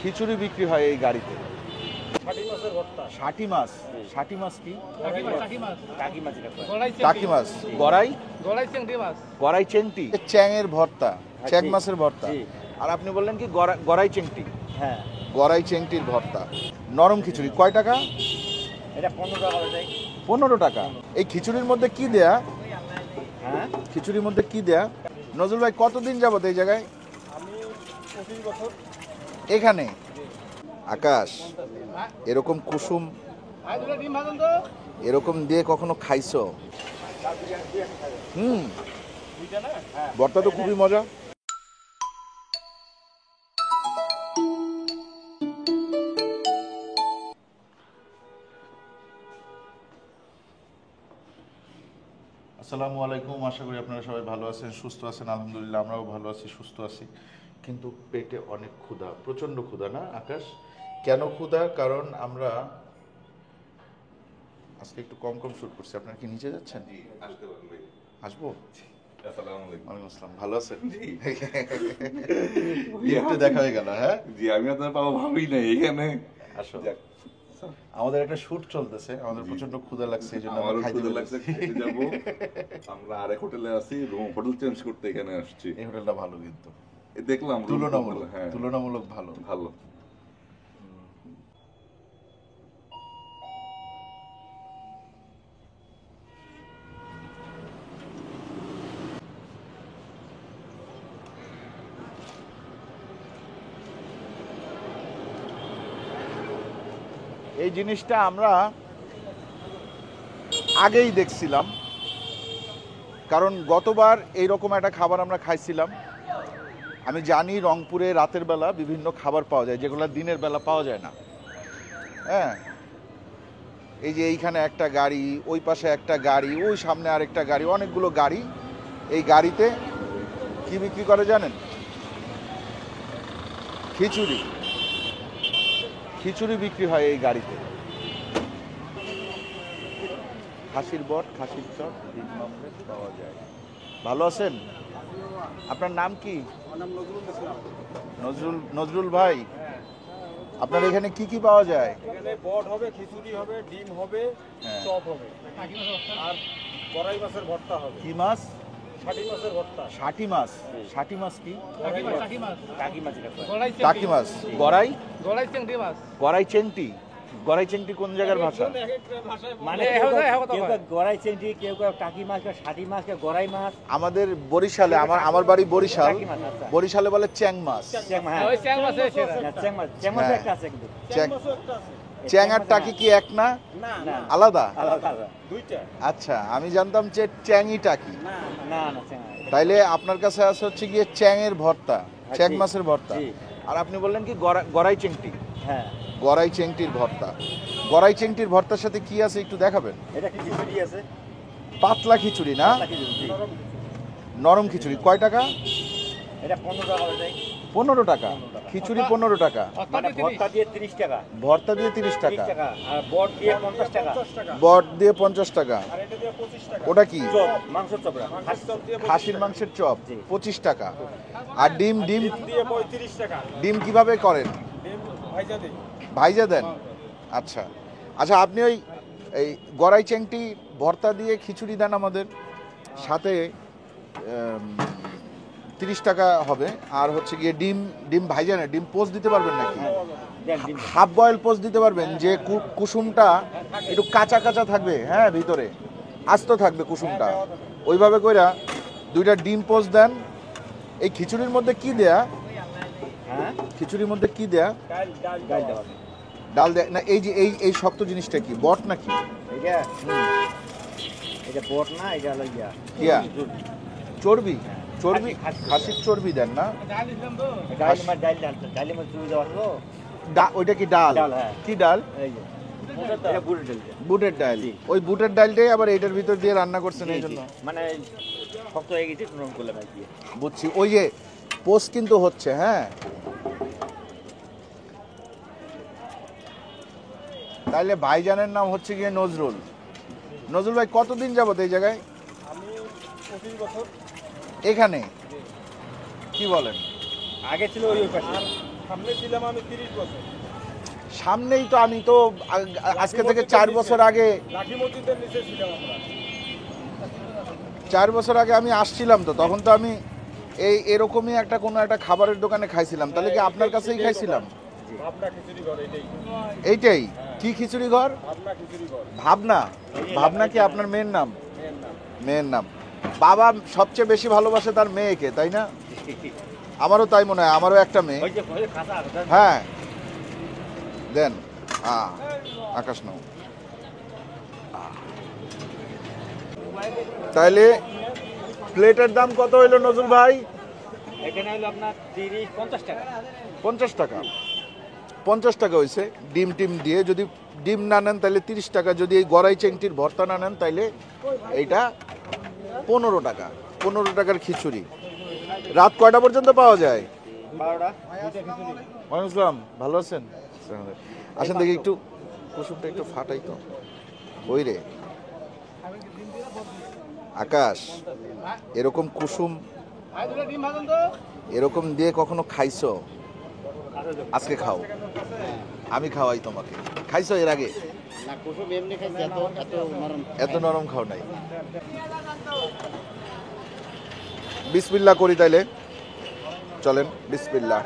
খিচুড়ি বিক্রি হয় এই গাড়িতে। ষাটি মাছের ভর্তা। ষাটি মাছ? ষাটি মাছ কি? টাকি মাছ। গড়াই? গড়াই চিংড়ি মাছ। গড়াই চেংটি, চ্যাংয়ের ভর্তা, চ্যাং মাছের ভর্তা। আর আপনি বললেন কি গড়াই চেংটি? হ্যাঁ, গড়াই চেংটির ভর্তা। নরম খিচুড়ি কয় টাকা? এটা 15 টাকা যায়। 15 টাকা। এই খিচুড়ির মধ্যে কি দেয়া? হ্যাঁ, খিচুড়ির মধ্যে কি দেয়া? নজরুল ভাই কতদিন যাবত এই জায়গায়? আমি 25 বছর এখানে। আকাশ, এরকম কুসুম ডিম ভাজুন তো। এরকম দিয়ে কখনো খাইছো? ভর্তা তো খুবই মজা। আসসালামু আলাইকুম, আশা করি আপনারা সবাই ভালো আছেন, সুস্থ আছেন। আলহামদুলিল্লাহ আমরাও ভালো আছি, সুস্থ আছি। কিন্তু পেটে অনেক ক্ষুধা, প্রচণ্ড ক্ষুধা। না আকাশ, কেন ক্ষুধা? কারণ আমরা আজকে একটু কম কম শুট করছি। আপনারা কি নিচে যাচ্ছেন? আসবো? ওয়ালাইকুম আসসালাম, ভালো আছেন? একটু দেখা হয়ে গেল। হ্যাঁ জি, আমি আপনার পাবো ভাবি নাই এখানে। আসো, আমাদের একটা শুট চলতেছে, আমাদের প্রচন্ড ক্ষুধা লাগছে, এই জন্য আমারও আমরা খাইতে ক্ষুধা লাগছে, লাগছে। খেতে যাবো। আমরা আরেক হোটেলে আছি, হোটেল চেঞ্জ করতে এখানে আসছি। এই হোটেলটা ভালো, কিন্তু দেখলাম তুলনামূলক, হ্যাঁ তুলনামূলক ভালো। ভালো। এই জিনিসটা আমরা আগেই দেখছিলাম, কারণ গতবার এইরকম একটা খাবার আমরা খাইছিলাম। আমি জানি রংপুরে রাতের বেলা বিভিন্ন খাবার পাওয়া যায়, যেগুলো দিনের বেলা পাওয়া যায় না। হ্যাঁ, এই যে এইখানে একটা গাড়ি, ওই পাশে একটা গাড়ি, ওই সামনে আরেকটা গাড়ি, অনেকগুলো গাড়ি। এই গাড়িতে কি বিক্রি করে জানেন? খিচুড়ি। খিচুড়ি বিক্রি হয় এই গাড়িতে। খাসির বট, খাসির চপ, ডিম অমলেট পাওয়া যায়। ভালো আছেন? আপনার নাম কি? নজরুল ভাই, আপনার এখানে কি কি পাওয়া যায়? এখানে বট হবে, খিচুড়ি হবে, ডিম হবে, হ্যাঁ। চপ হবে, আর গড়াই মাছের ভর্তা হবে। কি মাছ? ষাটি মাছের ভর্তা। ষাটি মাছ? ষাটি মাছ কি? টাকি মাছ। টাকি মাছ। গড়াই? গড়াই চিংড়ি মাছ। গড়াই চেংটি? গড়াই চেংটি কোন জায়গার ভাষা? মানে কেউ গড়াই চিংড়ি, কেউ টাকি মাছ, কেউ ষাটি মাছ, কেউ গড়াই মাছ। আমাদের বরিশালে, আমার বাড়ি বরিশাল, বরিশালে বলে চ্যাং মাছ। চ্যাং আর টাকি কি এক না? আলাদা? আচ্ছা, আমি জানতাম যে চ্যাংই টাকি। তাইলে আপনার কাছে আছে হচ্ছে গিয়ে চ্যাংয়ের ভর্তা, চ্যাং মাছের ভর্তা। আর আপনি বললেন কি গড়াই চেংটি? হ্যাঁ, গড়াই চেংটির ভর্তা। গড়াই চেংটির ভর্তার সাথে কি আছে একটু দেখাবেন? এটা খিচুড়ি আছে, পাতলা খিচুড়ি না? নরম খিচুড়ি কয় টাকা? এটা 15 টাকা যায়। 15 টাকা? খিচুড়ি 15 টাকা, মানে ভর্তা দিয়ে 30 টাকা। ভর্তা দিয়ে 30 টাকা, আর বট দিয়ে 50 টাকা। বট দিয়ে 50 টাকা। আর এটা দিয়ে 25 টাকা। ওটা কি? চপ, মাংসের চপ। খাসির মাংসের চপ 25 টাকা। আর ডিম দিয়ে 35 টাকা। ডিম কিভাবে করেন? ডিম ভাইজা দেই। ভাইজা দেন? আচ্ছা আচ্ছা, আপনি এই গড়াই চেংটি ভর্তা দিয়ে খিচুড়ি দেন আমাদের সাথে, 30 টাকা হবে। আর হচ্ছে গিয়ে ডিম ভাইজা না, ডিম পোস্ট দিতে পারবেন নাকি? হাফ বয়েল পোস্ট দিতে পারবেন, যে কুসুমটা একটু কাঁচা কাঁচা থাকবে, হ্যাঁ ভিতরে আস্ত থাকবে কুসুমটা, ওইভাবে কইরা 2টা ডিম পোস্ট দেন। এই খিচুড়ির মধ্যে কি দেয়া? হ্যাঁ, খিচুড়ির মধ্যে কি দেয়া? ডাল দেওয়া। ডাল দেয়া না? এই যে এই শক্ত জিনিসটা কি, বট নাকি? এটা বট না, এটা হলো কিয়া চর্বি? চর্বি, খাসির চর্বি দেন না? ওইটা কি ডাল? কি ডাল? বুটের ডাল। ওই বুটের ডালটাই আবার এটার ভিতর দিয়ে রান্না করছেন, এই জন্য মানে শক্ত হয়ে গেছে, নরম করলাম আর কি। বুঝছি। ওই যে পোস্ট কিন্তু হচ্ছে। হ্যাঁ, তাইলে ভাইজানের নাম হচ্ছে গিয়ে নজরুল। নজরুল ভাই কতদিন যাবত এই জায়গায়? আমি 25 বছর এখানে। কি বলেন? আগে ছিল ওই পাশে। সামনে ছিলাম আমি 30 বছর। সামনেই তো, আমি তো আজকে থেকে 4 বছর আগে, লাঠি মসজিদের নিচে ছিলাম আমরা। 4 বছর আগে আমি আসছিলাম, তো তখন তো আমি এরকমই একটা কোনো একটা খাবারের দোকানে খাইছিলাম। তাহলে কি আপনার কাছেই খাইছিলাম? ভাবনা খিচুড়ি ঘর এটাই। এইটাই কি খিচুড়ি ঘর? ভাবনা খিচুড়ি ঘর। ভাবনা? ভাবনা কি আপনার মেয়ের নাম? মেয়ের নাম। মেয়ের নাম। বাবা সবচেয়ে বেশি ভালোবাসে তার মেয়েকে, তাই না? আমারও তাই মনে হয়, আমারও একটা মেয়ে। ওই যে খাসা হ্যাঁ দেন, আকাশ নাও। তাইলে প্লেটের দাম কত হইলো নজরুল ভাই? এখানে হলো আপনার 30-50 টাকা। 50 টাকা। 50 টাকা হয়েছে ডিম টিম দিয়ে। যদি ডিম না নেন তাহলে 30 টাকা। যদি এই গড়াই চেংটির ভর্তা না নেন তাইলে এইটা 15 টাকা। 15 টাকার খিচুড়ি। রাত কয়টা পর্যন্ত পাওয়া যায়? 12টা। ওয়ালাইকুম আসসালাম, ভালো আছেন? আসেন দেখি একটু কুসুমটা একটু ফাটাই তো। ওই রে আকাশ, এরকম কুসুম এরকম দিয়ে কখনো খাইছো? আজকে খাও, আমি খাওয়াই তোমাকে। খাইছো এর আগে? না, কুসুম এমনি খাইছি, এত নরম। এত নরম খাও নাই। বিসমিল্লাহ করি তাইলে, চলেন বিসমিল্লাহ।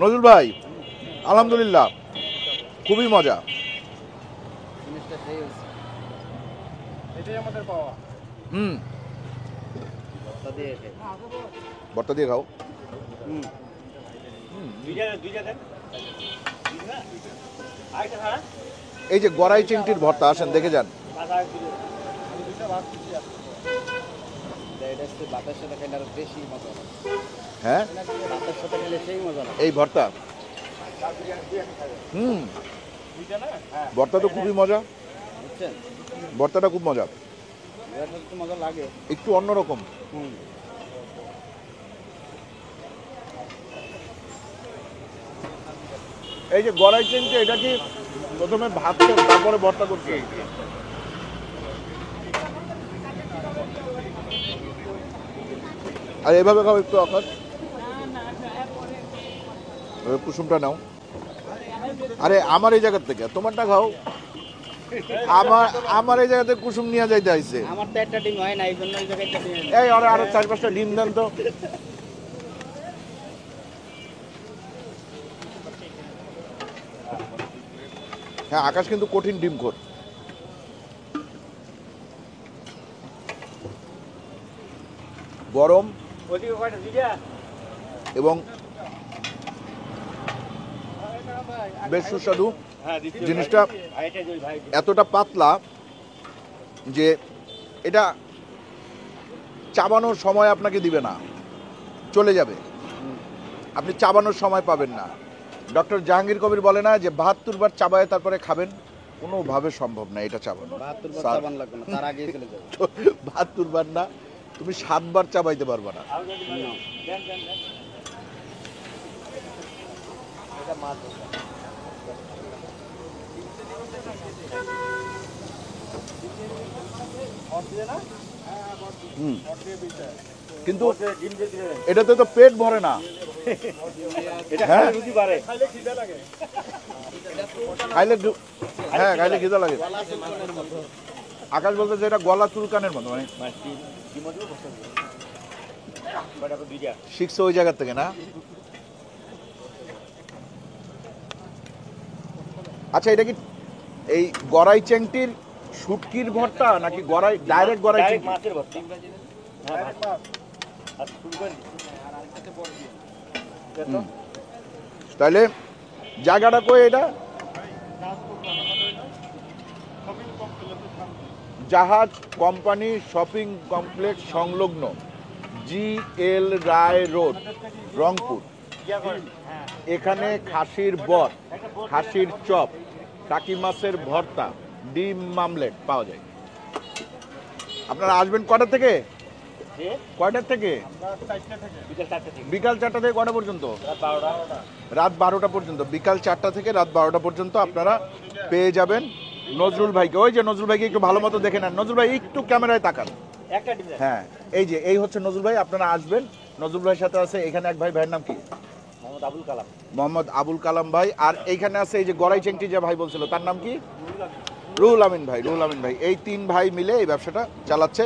নজরুল ভাই আলহামদুলিল্লাহ খুবই মজা। জিনিসটা সেই হচ্ছে। এটাই আমাদের পাওয়া। ভর্তা দিয়ে খাই। ভর্তা দিয়ে খাও। দুইটা দেন। আরেকটা খান। এই যে গড়াই চিংটির ভর্তা, আসেন দেখে যান। আমি দুইটা ভাত দিচ্ছি আজকে। এটা হচ্ছে ভাতের সাথে খেলে আরো বেশি মজা হয়। হ্যাঁ ভাতের সাথে খেলে সেই মজা না। এই ভর্তা, ভর্তা তো খুবই মজা। বুঝছেন? ভর্তাটা খুব মজা, এটা একটু মজা লাগে। একটু অন্যরকম। এই যে গড়াই চিংটি, এটা কি প্রথমে ভাত তারপরে ভর্তা করছে? আর এভাবে খাও একটু আকাশ। কুসুমটা নাও। আরে আমার এই জায়গার থেকে তোমারটা খাও। আমার এই জায়গাতে কুসুম নিয়ে যাইতে আইছে। আমার তো একটা ডিম হয় না, এই জন্য এই জায়গায় একটা ডিম। এই আরো 4-5টা ডিম দেন তো। হ্যাঁ আকাশ কিন্তু কঠিন ডিম খোর। গরম ওদিকে কয়টা দিটা? এবং বেশ সুস্বাদু। হ্যাঁ দিচ্ছি। জিনিসটা এটা দুই ভাই। এতটা পাতলা যে এটা চাবানোর সময় আপনাকে দিবে না, চলে যাবে। আপনি চাবানোর সময় পাবেন না। ডক্টর জাহাঙ্গীর কবির বলে না যে 72 বার চাবায় তারপরে খাবেন? কোনোভাবে সম্ভব না এটা চাবানো। 72 বার চাবান লাগবে না, তার আগেই চলে যাবে। 72 বার না, তুমি 7 বার চাবাইতে পারবে না। কিন্তু এটাতে তো পেট ভরে না। হ্যাঁ খাইলে হ্যাঁ খাইলে খিদা লাগে। আকাশ বলতে যে এটা গলা চুলকানের মতো, মানে শিখছে ওই জায়গার থেকে না। আচ্ছা এটা কি এই গড়াই চেংটির শুটকির ভর্তা নাকি গড়াই ডাইরেক্ট গড়াই চেংটি? মাছের ভর্তা। তাহলে জায়গাটা কই? এটা জাহাজ কোম্পানি শপিং কমপ্লেক্স সংলগ্ন GL রায় রোড, রংপুর। এখানে খাসির বট, খাসির চপ, টাকি মাছের ভর্তা, ডিম মামলেট পাওয়া যায়। আপনারা আসবেন কয়টা থেকে? কয়টার থেকে? বিকাল 4টা থেকে কয়টা পর্যন্ত? রাত 12টা পর্যন্ত। বিকাল 4টা থেকে রাত 12টা পর্যন্ত আপনারা পেয়ে যাবেন নজরুল ভাইকে। ওই যে নজরুল ভাইকে একটু ভালো মতো দেখে নেন। নজরুল ভাই একটু ক্যামেরায় তাকান। একটা ডিজাইন। হ্যাঁ এই হচ্ছে নজরুল ভাই, আপনারা আসবেন। নজরুল ভাইয়ের সাথে আছে এখানে এক ভাই, ভাইয়ের নাম কি? মোহাম্মদ আবুল কালাম। মোহাম্মদ আবুল কালাম ভাই। আর এইখানে আছে এই যে গড়াই চেংটি যে ভাই বলছিল, তার নাম কি? রুহুল আমিন ভাই। রুহুল আমিন ভাই, এই 3 ভাই মিলে এই ব্যবসাটা চালাচ্ছে।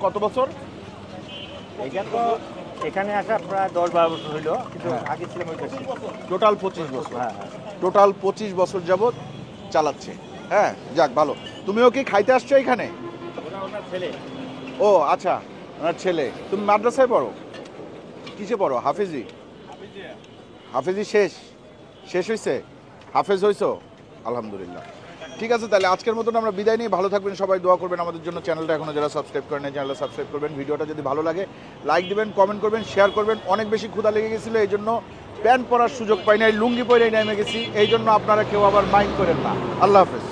কত বছর? এইখানে তো এখানে আসা প্রায় 10-12 বছর হইলো, কিন্তু হ্যাঁ। আগে ছিলাম ওই দেশে। টোটাল 25 বছর। হ্যাঁ হ্যাঁ। টোটাল 25 বছর যাবত চালাচ্ছে। হ্যাঁ, যাক ভালো। তুমিও কি খাইতে আসছো এখানে? ওনার ছেলে। ও আচ্ছা, আমার ছেলে। তুমি মাদ্রাসায় পড়ো? কিসে পড়ো? হাফেজি? হাফেজি শেষ হয়েছে? হাফেজ হয়েছো? আলহামদুলিল্লাহ। ঠিক আছে, তাহলে আজকের মতন আমরা বিদায় নিই। ভালো থাকবেন সবাই, দোয়া করবেন আমাদের জন্য। চ্যানেলটা এখনো যারা সাবস্ক্রাইব করেন এই চ্যানেলটা সাবস্ক্রাইব করবেন। ভিডিওটা যদি ভালো লাগে লাইক দিবেন, কমেন্ট করবেন, শেয়ার করবেন। অনেক বেশি ক্ষুধা লেগে গেছিলো, এই জন্য প্যান্ট পরার সুযোগ পাই নাই, লুঙ্গি পরেই নেমে গেছি। এই জন্য আপনারা কেউ আবার মাইন্ড করেন না। আল্লাহ হাফেজ।